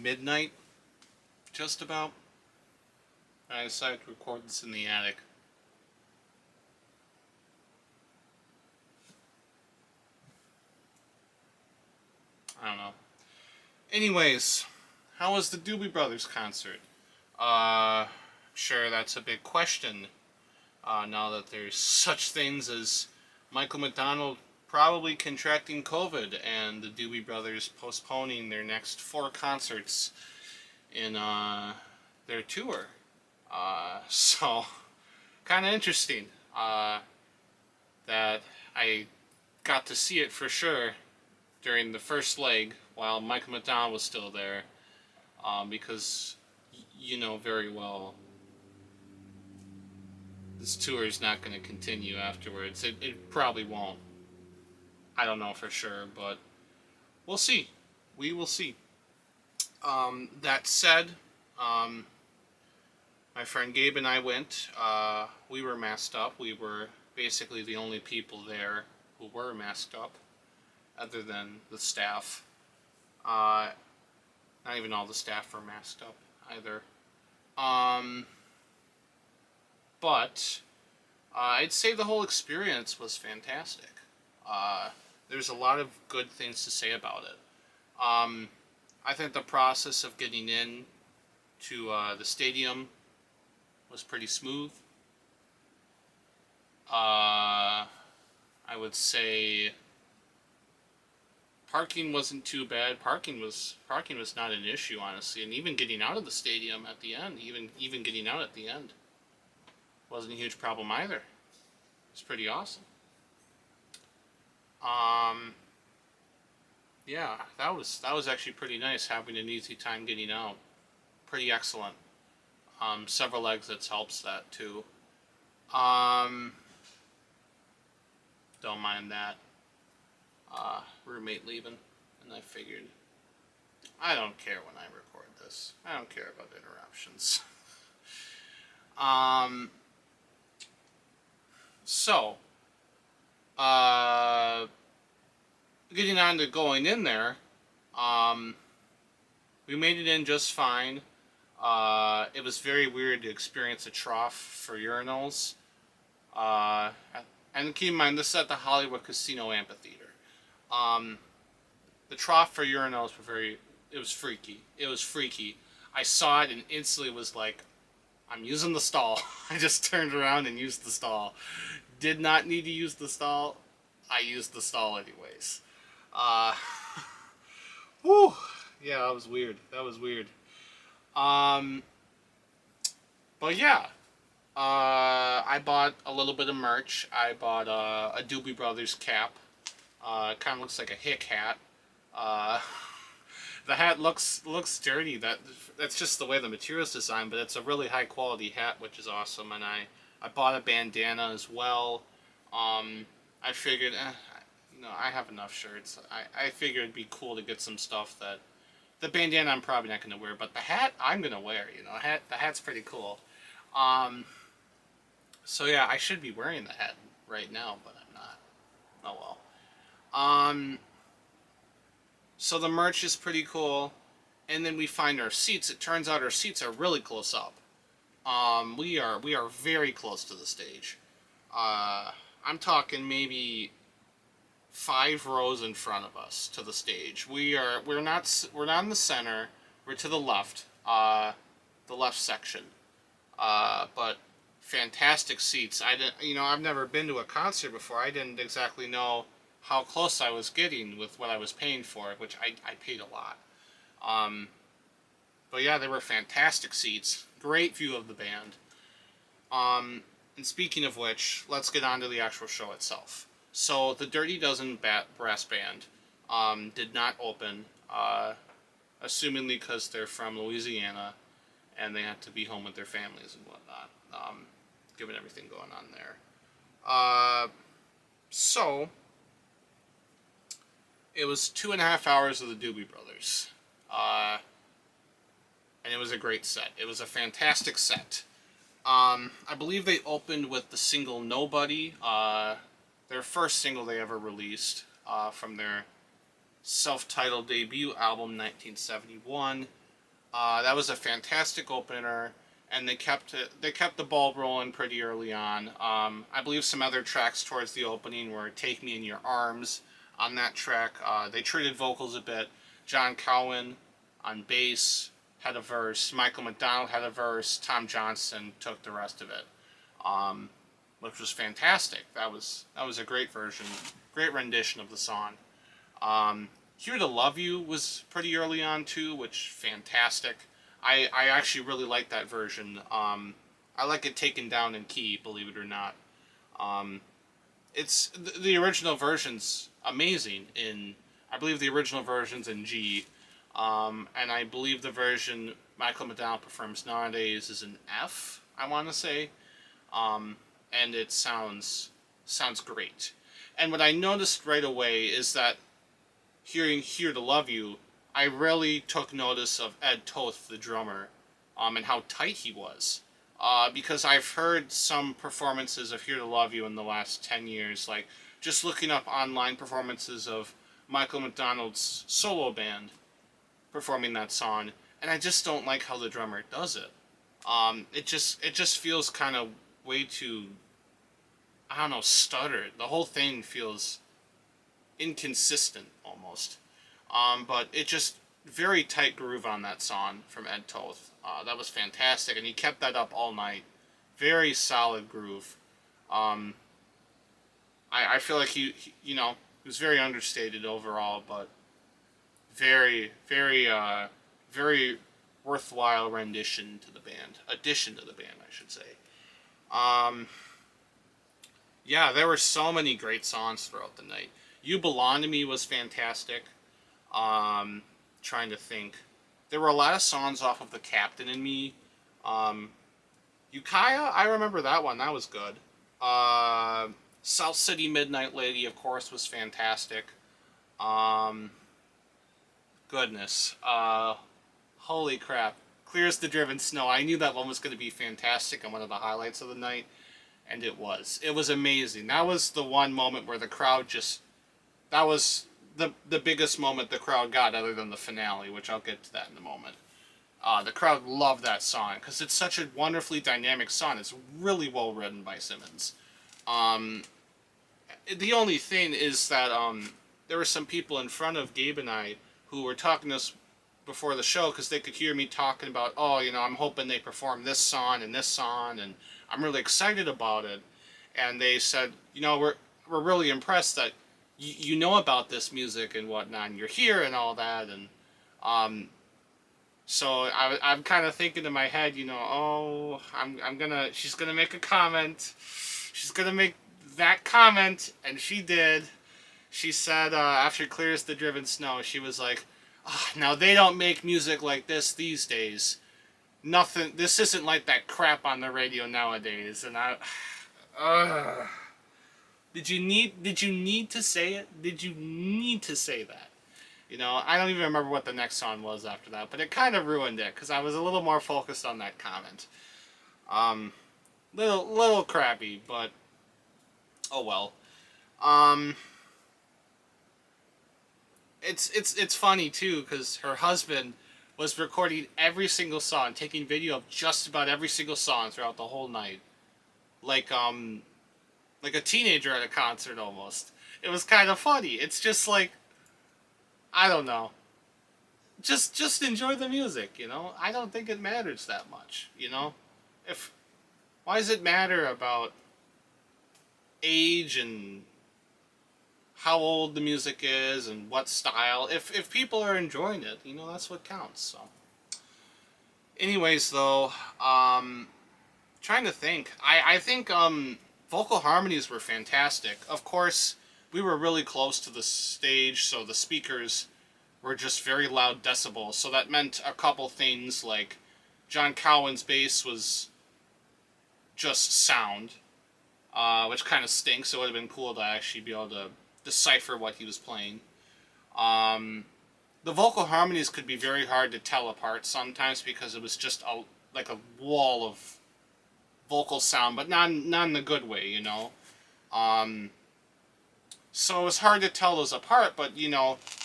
midnight, just about. I decided to record this in the attic. I don't know. Anyways, how was the Doobie Brothers concert? Sure, that's a big question. Now that there's such things as Michael McDonald probably contracting COVID and the Doobie Brothers postponing their next 4 concerts in their tour. So, kind of interesting that I got to see it for sure during the first leg while Michael McDonald was still there, because you know very well this tour is not going to continue afterwards. It probably won't. I don't know for sure, but we'll see. We will see. That said, my friend Gabe and I went. We were masked up. We were basically the only people there who were masked up, other than the staff. Not even all the staff were masked up either. But I'd say the whole experience was fantastic. There's a lot of good things to say about it. I think the process of getting in to the stadium was pretty smooth. I would say parking wasn't too bad. Parking was not an issue, honestly, and even getting out of the stadium at the end, even getting out at the end, wasn't a huge problem either. It's pretty awesome. Yeah, that was actually pretty nice, having an easy time getting out. Pretty excellent. Several exits helps that too. Don't mind that. Roommate leaving, and I figured I don't care when I record this. I don't care about interruptions. So, getting on to going in there, we made it in just fine. It was very weird to experience a trough for urinals. And keep in mind, this is at the Hollywood Casino Amphitheater. The trough for urinals it was freaky. It was freaky. I saw it and instantly was like, I'm using the stall. I just turned around and used the stall. Did not need to use the stall. I used the stall anyways. Whew. Yeah, that was weird. But yeah. I bought a little bit of merch. I bought a Doobie Brothers cap. It kind of looks like a hick hat. The hat looks dirty. That's just the way the material's designed, but it's a really high quality hat, which is awesome. And I bought a bandana as well. I figured, I have enough shirts. I figured it'd be cool to get some stuff that the bandana I'm probably not gonna wear, but the hat I'm gonna wear. The hat's pretty cool. So yeah, I should be wearing the hat right now, but I'm not. Oh well. So the merch is pretty cool, and then we find our seats. It turns out our seats are really close up. We are very close to the stage. I'm talking maybe 5 rows in front of us to the stage. We're not in the center. We're to the left section. But fantastic seats. I've never been to a concert before. I didn't exactly know how close I was getting with what I was paying for, which I paid a lot. But yeah, they were fantastic seats. Great view of the band. And speaking of which, let's get on to the actual show itself. So the Dirty Dozen brass band did not open, assumingly because they're from Louisiana and they had to be home with their families and whatnot, given everything going on there. So it was 2.5 hours of the Doobie Brothers, and it was a great set. It was a fantastic set. I believe they opened with the single Nobody, their first single they ever released, from their self-titled debut album, 1971. That was a fantastic opener, and they kept the ball rolling pretty early on. I believe some other tracks towards the opening were "Take Me in Your Arms." On that track, they treated vocals a bit. John Cowan on bass had a verse. Michael McDonald had a verse. Tom Johnston took the rest of it, which was fantastic. That was a great version, great rendition of the song. Here to Love You was pretty early on too, which fantastic. I actually really like that version. I like it taken down in key, believe it or not. Um, it's the original version's amazing. I believe the original version's in G, and I believe the version Michael McDonald performs nowadays is in F. I want to say, and it sounds great. And what I noticed right away is that hearing "Here to Love You," I really took notice of Ed Toth, the drummer, and how tight he was. Because I've heard some performances of "Here to Love You" in the last 10 years, like just looking up online performances of Michael McDonald's solo band performing that song, and I just don't like how the drummer does it. It just feels kind of way too, I don't know, stuttered. The whole thing feels inconsistent almost. But it just very tight groove on that song from Ed Toth. That was fantastic, and he kept that up all night. Very solid groove. Um, I feel like he was very understated overall, but very worthwhile rendition to the band. Addition to the band, I should say. Um, yeah, there were so many great songs throughout the night. "You Belong to Me" was fantastic. Um, Trying to think. There were a lot of songs off of "The Captain and Me." Um, Ukiah, I remember that one. That was good. Uh, South City Midnight Lady, of course, was fantastic. Um, Goodness. Holy crap. Clear as the Driven Snow. I knew that one was going to be fantastic and one of the highlights of the night, and it was. It was amazing. That was the one moment where the crowd just. That was the biggest moment the crowd got, other than the finale, which I'll get to that in a moment. The crowd loved that song because it's such a wonderfully dynamic song. It's really well written by Simmons. Um, the only thing is that there were some people in front of Gabe and I who were talking to us before the show because they could hear me talking about, oh, I'm hoping they perform this song, and I'm really excited about it. And they said, we're really impressed that you know about this music and whatnot, and you're here and all that, and so I'm kind of thinking in my head, oh, she's gonna make a comment, she's gonna make that comment, and she did. She said after "Clear as the Driven Snow," she was like, oh, "Now they don't make music like this these days. Nothing. This isn't like that crap on the radio nowadays." And did you need to say it? Did you need to say that? I don't even remember what the next song was after that, but it kind of ruined it because I was a little more focused on that comment. Um, little crappy, but oh well. Um, it's funny too because her husband was recording every single song, taking video of just about every single song throughout the whole night, like a teenager at a concert almost. It was kind of funny. It's just like, I don't know. Just enjoy the music. I don't think it matters that much. If Why does it matter about age and how old the music is and what style? If people are enjoying it, that's what counts. So, anyways, though, trying to think. I think vocal harmonies were fantastic. Of course, we were really close to the stage, so the speakers were just very loud decibels. So that meant a couple things, like John Cowan's bass was just sound, which kind of stinks. It would have been cool to actually be able to decipher what he was playing. The vocal harmonies could be very hard to tell apart sometimes because it was just like a wall of vocal sound, but not in the good way. So it was hard to tell those apart, but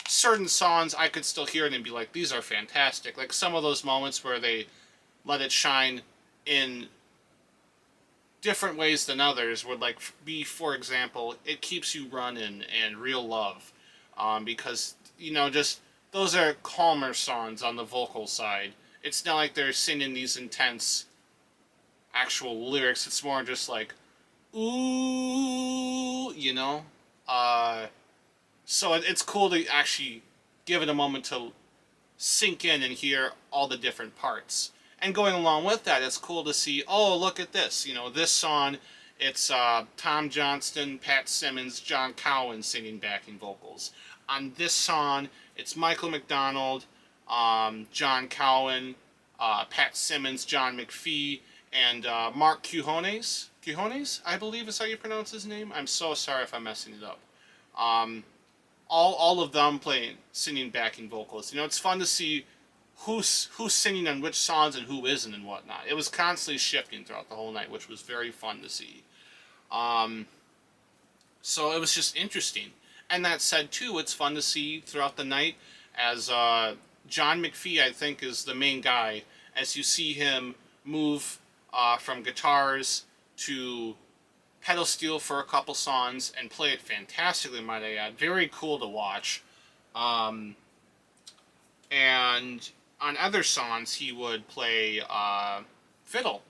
certain songs I could still hear it and be like, these are fantastic. Like some of those moments where they let it shine in different ways than others would like be, for example, It Keeps You Running and Real Love, because just those are calmer songs on the vocal side. It's not like they're singing these intense actual lyrics. It's more just like ooh, uh, so it's cool to actually give it a moment to sink in and hear all the different parts. And going along with that, it's cool to see, oh, look at this. This song, it's Tom Johnston, Pat Simmons, John Cowan singing backing vocals. On this song, it's Michael McDonald, John Cowan, Pat Simmons, John McPhee, and Mark Cujones. Cujones, I believe is how you pronounce his name. I'm so sorry if I'm messing it up. Um, all of them playing singing backing vocals. It's fun to see who's singing on which songs and who isn't and whatnot. It was constantly shifting throughout the whole night, which was very fun to see. Um, so it was just interesting. And that said, too, it's fun to see throughout the night as John McPhee, I think, is the main guy, as you see him move from guitars to pedal steel for a couple songs and play it fantastically, might I add. Very cool to watch. And on other songs, he would play fiddle.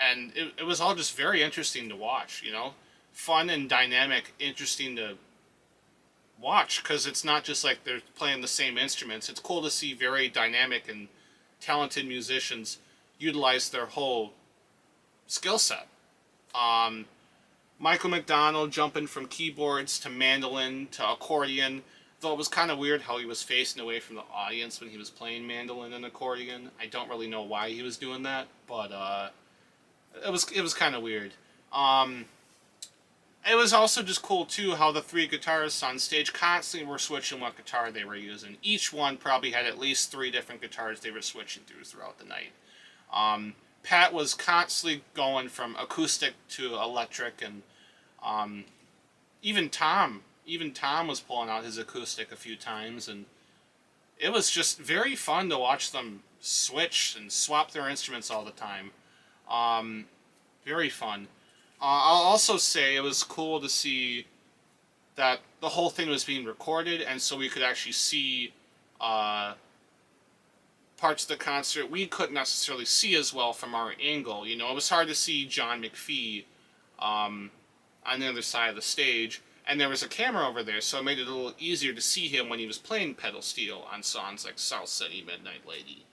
And it was all just very interesting to watch, Fun and dynamic, interesting to watch, because it's not just like they're playing the same instruments. It's cool to see very dynamic and talented musicians utilize their whole skill set. Michael McDonald jumping from keyboards to mandolin to accordion, though it was kind of weird how he was facing away from the audience when he was playing mandolin and accordion. I don't really know why he was doing that, but it was kind of weird. It was also just cool too how the three guitarists on stage constantly were switching what guitar they were using. Each one probably had at least 3 different guitars they were switching through throughout the night. Pat was constantly going from acoustic to electric, and even Tom was pulling out his acoustic a few times, and it was just very fun to watch them switch and swap their instruments all the time. Very fun. I'll also say it was cool to see that the whole thing was being recorded, and so we could actually see parts of the concert we couldn't necessarily see as well from our angle. It was hard to see John McPhee on the other side of the stage, and there was a camera over there, so it made it a little easier to see him when he was playing pedal steel on songs like South City Midnight Lady,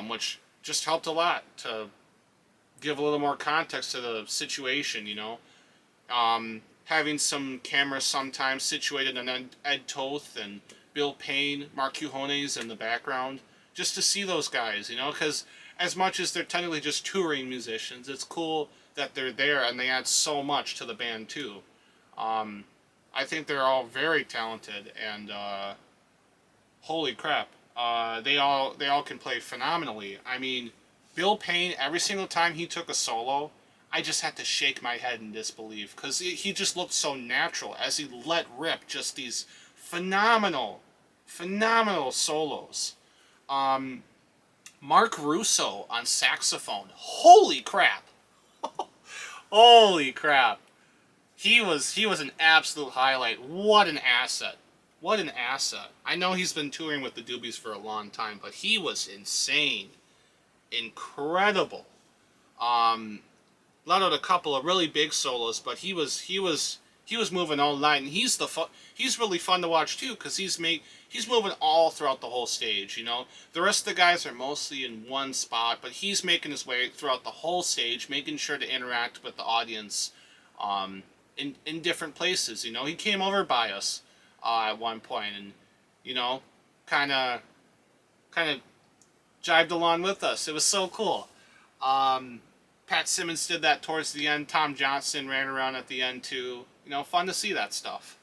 which just helped a lot to give a little more context to the situation, having some cameras sometimes situated on Ed Toth and Bill Payne, Mark Cujones in the background, just to see those guys, because as much as they're technically just touring musicians, it's cool that they're there and they add so much to the band too. I think they're all very talented, and holy crap, they all can play phenomenally. I mean, Bill Payne, every single time he took a solo, I just had to shake my head in disbelief, because he just looked so natural as he let rip just these phenomenal solos. Mark Russo on saxophone. Holy crap! Holy crap! He was an absolute highlight. What an asset! What an asset! I know he's been touring with the Doobies for a long time, but he was insane, incredible. Let out a couple of really big solos, but he was moving all night, and he's really fun to watch too, because he's moving all throughout the whole stage. The rest of the guys are mostly in one spot, but he's making his way throughout the whole stage, making sure to interact with the audience in different places. He came over by us at one point, and kind of jived along with us. It was so cool. Pat Simmons did that towards the end. Tom Johnston ran around at the end too. Fun to see that stuff.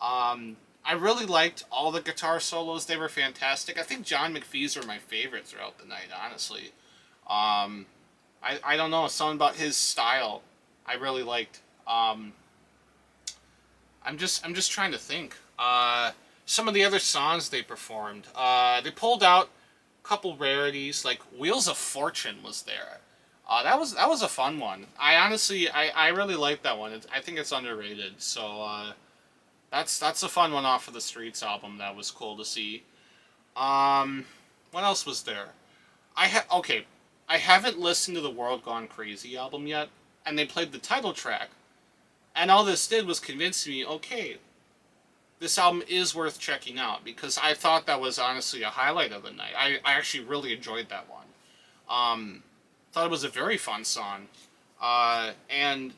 I really liked all the guitar solos. They were fantastic. I think John McPhee's were my favorite throughout the night, honestly. I don't know, something about his style I really liked. I'm just trying to think. some of the other songs they performed. They pulled out a couple rarities, like Wheels of Fortune was there. That was a fun one. I really like that one. I think it's underrated. So that's a fun one off of the Streets album. That was cool to see. Um, what else was there? Okay. I haven't listened to the World Gone Crazy album yet, and they played the title track, and all this did was convince me, okay, this album is worth checking out because I thought that was honestly a highlight of the night. I actually really enjoyed that one. Um, thought it was a very fun song, and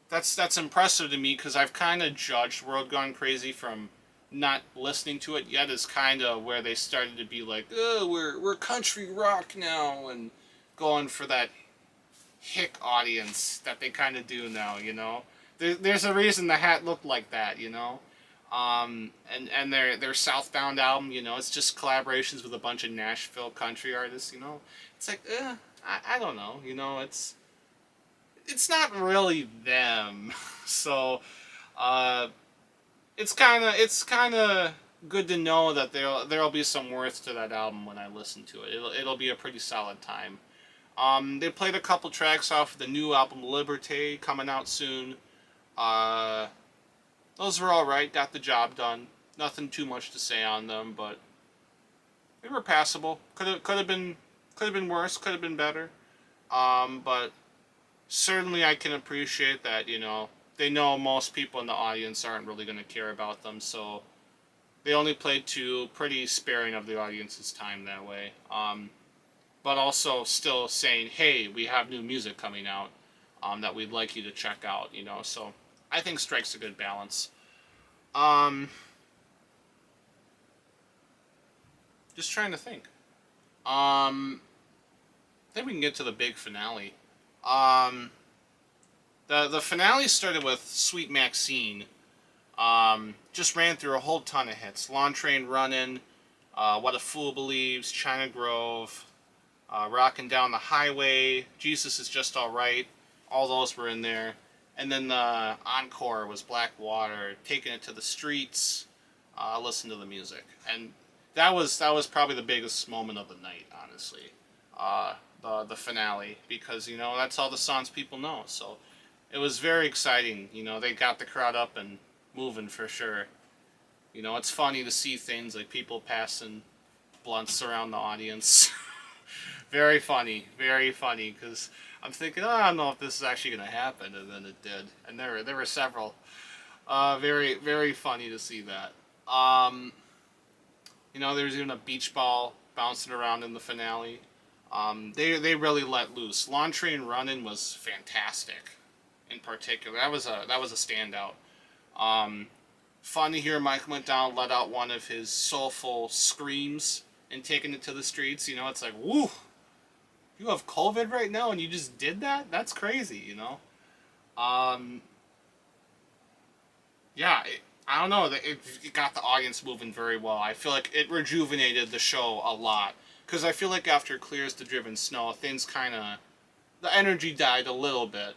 that's impressive to me because I've kind of judged World Gone Crazy from not listening to it yet as kind of where they started to be like, oh, we're country rock now and going for that hick audience that they kind of do now. There's a reason the hat looked like that. And their Southbound album, it's just collaborations with a bunch of Nashville country artists. It's like, I don't know. It's not really them. So, it's kind of good to know that there'll be some worth to that album when I listen to it. It'll be a pretty solid time. They played a couple tracks off of the new album Liberté coming out soon. Uh, those were all right. Got the job done. Nothing too much to say on them, but they were passable. Could have been worse. Could have been better. But certainly I can appreciate that. They know most people in the audience aren't really going to care about them, so they only played two, pretty sparing of the audience's time that way. But also still saying, hey, we have new music coming out that we'd like you to check out. So I think strikes a good balance. Um, just trying to think. I think we can get to the big finale. Um, the finale started with Sweet Maxine. Just ran through a whole ton of hits. Lawn Train Runnin', What a Fool Believes, China Grove, Rockin' Down the Highway, Jesus is Just Alright. All those were in there. And then the encore was Blackwater, Taking It to the Streets, Listen to the Music. And that was probably the biggest moment of the night, honestly. The finale, because that's all the songs people know. So it was very exciting. They got the crowd up and moving for sure. It's funny to see things like people passing blunts around the audience. Very funny, because I'm thinking, I don't know if this is actually going to happen, and then it did. And there were several. Very, very funny to see that. There's even a beach ball bouncing around in the finale. They really let loose. Lawn Train Runnin' was fantastic. In particular, that was a standout. Fun to hear Mike went down, let out one of his soulful screams, and taking it to the streets. It's like, woo, you have COVID right now, and you just did that? That's crazy. Um, yeah, I don't know. It got the audience moving very well. I feel like it rejuvenated the show a lot. Because I feel like after Clears the Driven Snow, things the energy died a little bit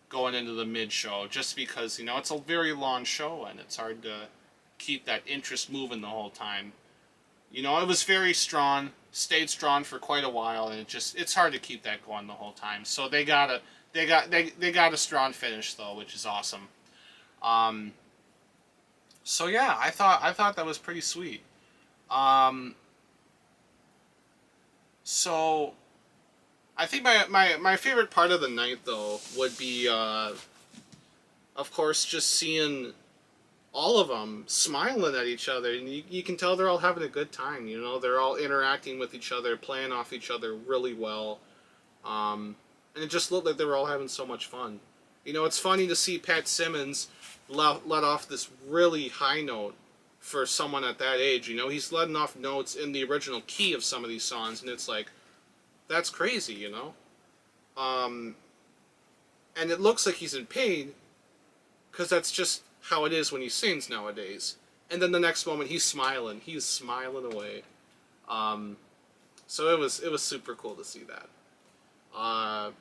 going into the mid-show. Just because, it's a very long show and it's hard to keep that interest moving the whole time. It was very strong, stayed strong for quite a while, and it's hard to keep that going the whole time. So they got a strong finish though, which is awesome. Um, so yeah, I thought that was pretty sweet. Um, so I think my favorite part of the night though would be of course just seeing all of them smiling at each other, and you can tell they're all having a good time. They're all interacting with each other, playing off each other really well, and it just looked like they were all having so much fun. It's funny to see Pat Simmons let off this really high note for someone at that age. He's letting off notes in the original key of some of these songs, and it's like, that's crazy. Um, and it looks like he's in pain, because that's just how it is when he sings nowadays. And then the next moment he's smiling away. So it was super cool to see that. Uh,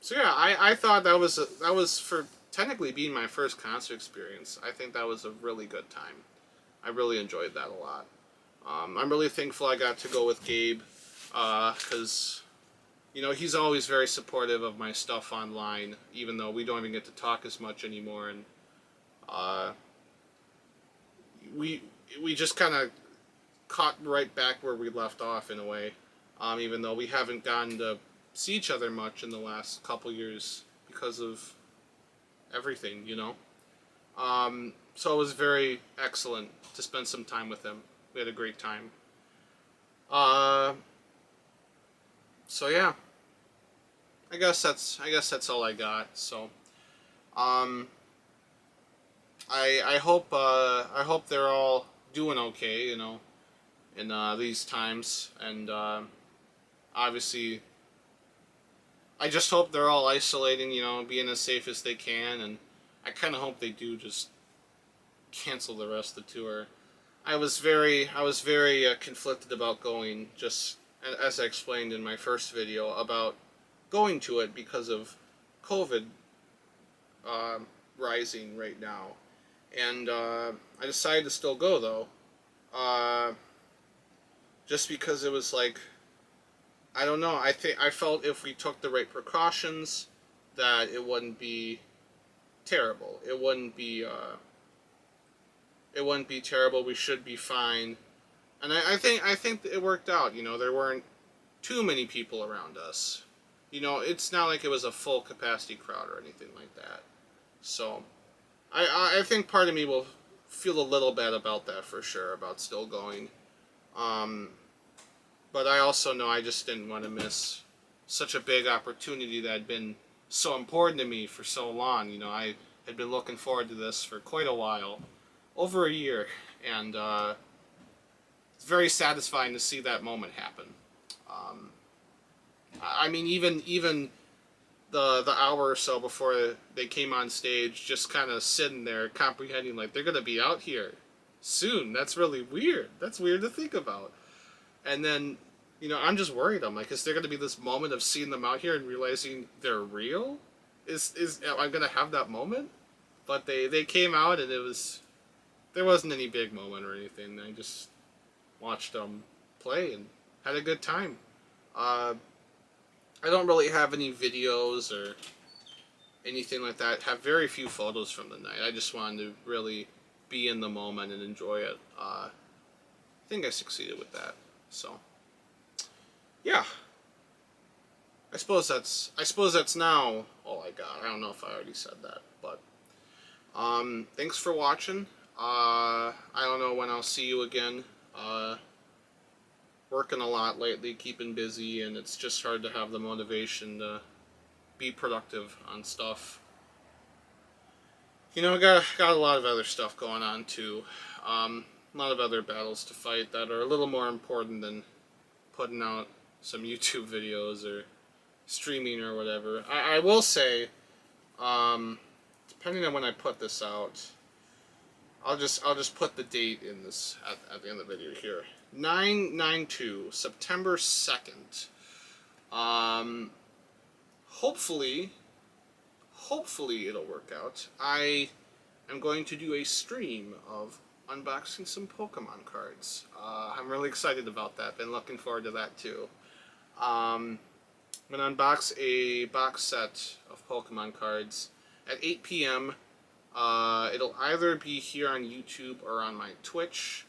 so yeah, I thought that was for technically being my first concert experience. I think that was a really good time. I really enjoyed that a lot. I'm really thankful I got to go with Gabe, because he's always very supportive of my stuff online, even though we don't even get to talk as much anymore, and uh, we we just kind of caught right back where we left off in a way, even though we haven't gotten to see each other much in the last couple years because of everything. So it was very excellent to spend some time with him. We had a great time. Uh, so yeah, I guess that's all I got. So um, I hope they're all doing okay. In these times, and obviously I just hope they're all isolating. Being as safe as they can, and I kind of hope they do just cancel the rest of the tour. I was very conflicted about going, just as I explained in my first video about going to it because of COVID uh, rising right now, and I decided to still go though, uh, just because it was like, I don't know. I felt if we took the right precautions, that it wouldn't be terrible. It wouldn't be terrible. We should be fine, and I think it worked out. There weren't too many people around us. It's not like it was a full capacity crowd or anything like that. So I think part of me will feel a little bad about that for sure, about still going. Um, but I also know I just didn't want to miss such a big opportunity that had been so important to me for so long. I had been looking forward to this for quite a while, over a year, and it's very satisfying to see that moment happen. Um, I mean, even the hour or so before they came on stage, just kind of sitting there comprehending, like, they're gonna be out here soon. That's really weird. That's weird to think about. And then, I'm just worried. I'm like, is there gonna be this moment of seeing them out here and realizing they're real? Is am I gonna have that moment? But they came out, and there wasn't any big moment or anything. I just watched them play and had a good time. Uh, I don't really have any videos or anything like that. Have very few photos from the night. I just wanted to really be in the moment and enjoy it. I think I succeeded with that. So yeah, I suppose that's now all I got. I don't know if I already said that, but thanks for watching. I don't know when I'll see you again. Working a lot lately, keeping busy, and it's just hard to have the motivation to be productive on stuff. I got a lot of other stuff going on too. A lot of other battles to fight that are a little more important than putting out some YouTube videos or streaming or whatever. I will say, depending on when I put this out, I'll just put the date in this at the end of the video here. 9/9/2, September 2nd. Um, hopefully, hopefully it'll work out. I am going to do a stream of unboxing some Pokemon cards. I'm really excited about that. Been looking forward to that too. I'm going to unbox a box set of Pokemon cards at 8 p.m. It'll either be here on YouTube or on my Twitch.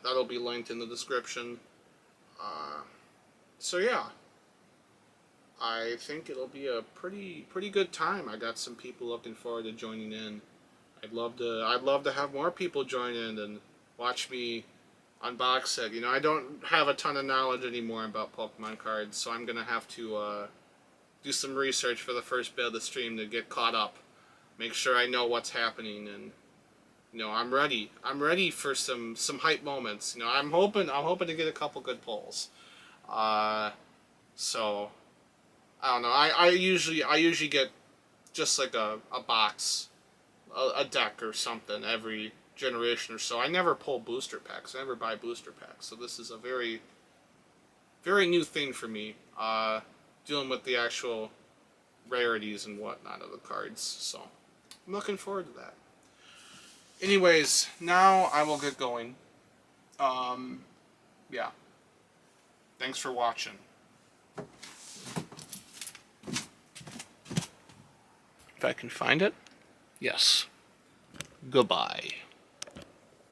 That'll be linked in the description. So yeah, I think it'll be a pretty good time. I got some people looking forward to joining in. I'd love to have more people join in and watch me unbox it. I don't have a ton of knowledge anymore about Pokemon cards, so I'm gonna have to do some research for the first bit of the stream to get caught up, make sure I know what's happening, and I'm ready. I'm ready for some hype moments. I'm hoping to get a couple good pulls. So I don't know. I usually get just like a box, a deck or something every generation or so. I never pull booster packs. I never buy booster packs. So this is a very, very new thing for me. Dealing with the actual rarities and whatnot of the cards. So I'm looking forward to that. Anyways, now I will get going. Yeah. Thanks for watching. If I can find it. Yes. Goodbye.